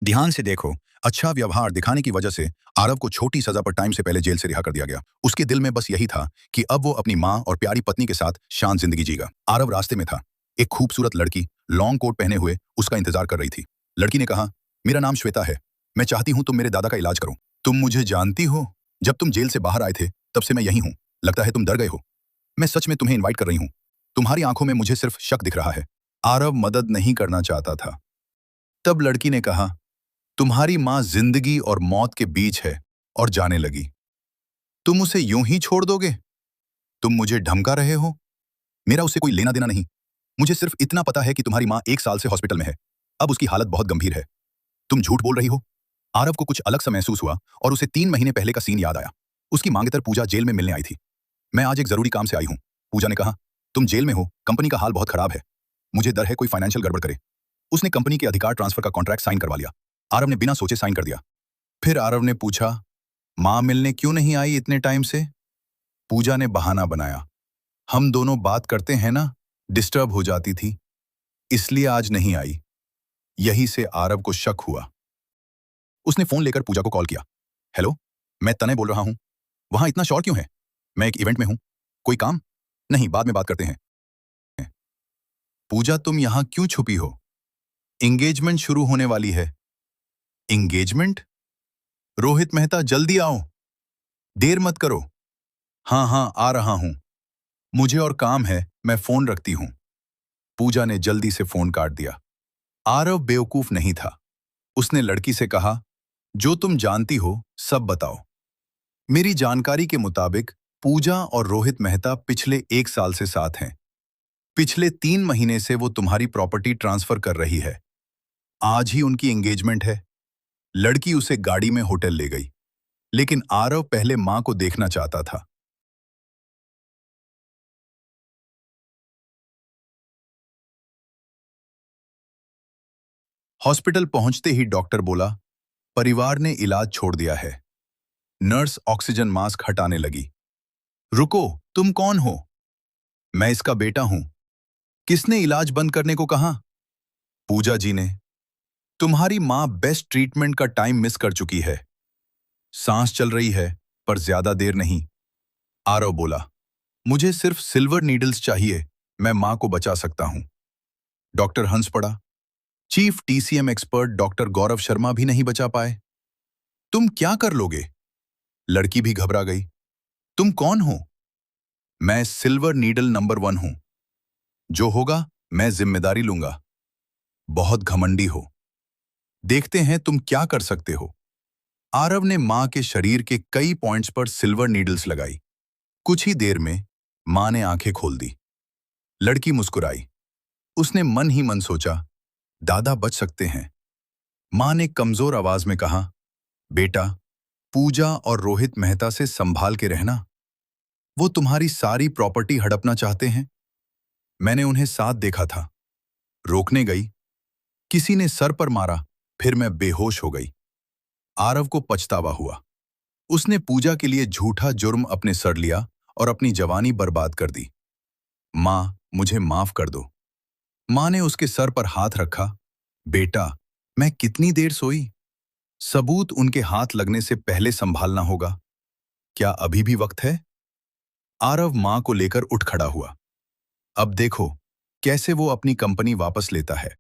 ध्यान से देखो। अच्छा व्यवहार दिखाने की वजह से आरव को छोटी सजा पर टाइम से पहले जेल से रिहा कर दिया गया। उसके दिल में बस यही था कि अब वो अपनी माँ और प्यारी पत्नी के साथ शांत जिंदगी जीगा। आरव रास्ते में था। एक खूबसूरत लड़की लॉन्ग कोट पहने हुए उसका इंतजार कर रही थी। लड़की ने कहा, मेरा नाम श्वेता है। मैं चाहती हूँ तुम मेरे दादा का इलाज करो। तुम मुझे जानती हो? जब तुम जेल से बाहर आए थे तब से मैं यही हूँ। लगता है तुम डर गए हो। मैं सच में तुम्हें इन्वाइट कर रही हूँ। तुम्हारी आंखों में मुझे सिर्फ शक दिख रहा है। आरव मदद नहीं करना चाहता था। तब लड़की ने कहा, तुम्हारी मां जिंदगी और मौत के बीच है और जाने लगी। तुम उसे यूं ही छोड़ दोगे? तुम मुझे धमका रहे हो? मेरा उससे कोई लेना देना नहीं। मुझे सिर्फ इतना पता है कि तुम्हारी मां 1 साल से हॉस्पिटल में है। अब उसकी हालत बहुत गंभीर है। तुम झूठ बोल रही हो। आरव को कुछ अलग सा महसूस हुआ और उसे 3 महीने पहले का सीन याद आया। उसकी मांगेतर पूजा जेल में मिलने आई थी। मैं आज एक जरूरी काम से आई हूं। पूजा ने कहा, तुम जेल में हो, कंपनी का हाल बहुत खराब है। मुझे डर है कोई फाइनेंशियल गड़बड़ करे। उसने कंपनी के अधिकार ट्रांसफर का कॉन्ट्रैक्ट साइन करवा लिया। आरव ने बिना सोचे साइन कर दिया। फिर आरव ने पूछा, मां मिलने क्यों नहीं आई इतने टाइम से? पूजा ने बहाना बनाया, हम दोनों बात करते हैं ना, डिस्टर्ब हो जाती थी, इसलिए आज नहीं आई। यही से आरव को शक हुआ। उसने फोन लेकर पूजा को कॉल किया। हेलो, मैं तनय बोल रहा हूं। वहां इतना शोर क्यों है? मैं एक इवेंट में हूं। कोई काम? नहीं, बाद में बात करते हैं। पूजा, तुम यहां क्यों छुपी हो? एंगेजमेंट शुरू होने वाली है। एंगेजमेंट? रोहित मेहता, जल्दी आओ, देर मत करो। हाँ हाँ, आ रहा हूं। मुझे और काम है, मैं फोन रखती हूं। पूजा ने जल्दी से फोन काट दिया। आरव बेवकूफ नहीं था। उसने लड़की से कहा, जो तुम जानती हो सब बताओ। मेरी जानकारी के मुताबिक पूजा और रोहित मेहता पिछले 1 साल से साथ हैं। पिछले 3 महीने से वो तुम्हारी प्रॉपर्टी ट्रांसफर कर रही है। आज ही उनकी एंगेजमेंट है। लड़की उसे गाड़ी में होटल ले गई, लेकिन आरव पहले मां को देखना चाहता था। हॉस्पिटल पहुंचते ही डॉक्टर बोला, परिवार ने इलाज छोड़ दिया है। नर्स ऑक्सीजन मास्क हटाने लगी। रुको, तुम कौन हो? मैं इसका बेटा हूं। किसने इलाज बंद करने को कहा? पूजा जी ने। तुम्हारी मां बेस्ट ट्रीटमेंट का टाइम मिस कर चुकी है। सांस चल रही है, पर ज्यादा देर नहीं। आरव बोला, मुझे सिर्फ सिल्वर नीडल्स चाहिए, मैं मां को बचा सकता हूं। डॉक्टर हंस पड़ा। Chief TCM expert doctor Gaurav Sharma भी नहीं बचा पाए। तुम क्या कर लोगे? लड़की भी घबरा गई। तुम कौन हो? मैं सिल्वर नीडल नंबर 1 हूं। जो होगा मैं जिम्मेदारी लूंगा। बहुत घमंडी हो। देखते हैं तुम क्या कर सकते हो। आरव ने मां के शरीर के कई पॉइंट्स पर सिल्वर नीडल्स लगाई। कुछ ही देर में मां ने आंखें खोल दी। लड़की मुस्कुराई। उसने मन ही मन सोचा, दादा बच सकते हैं। मां ने कमजोर आवाज में कहा, बेटा, पूजा और रोहित मेहता से संभाल के रहना। वो तुम्हारी सारी प्रॉपर्टी हड़पना चाहते हैं। मैंने उन्हें साथ देखा था। रोकने गई, किसी ने सर पर मारा, फिर मैं बेहोश हो गई। आरव को पछतावा हुआ। उसने पूजा के लिए झूठा जुर्म अपने सर लिया और अपनी जवानी बर्बाद कर दी। मां, मुझे माफ कर दो। मां ने उसके सर पर हाथ रखा। बेटा, मैं कितनी देर सोई? सबूत उनके हाथ लगने से पहले संभालना होगा। क्या अभी भी वक्त है? आरव मां को लेकर उठ खड़ा हुआ। अब देखो कैसे वो अपनी कंपनी वापस लेता है।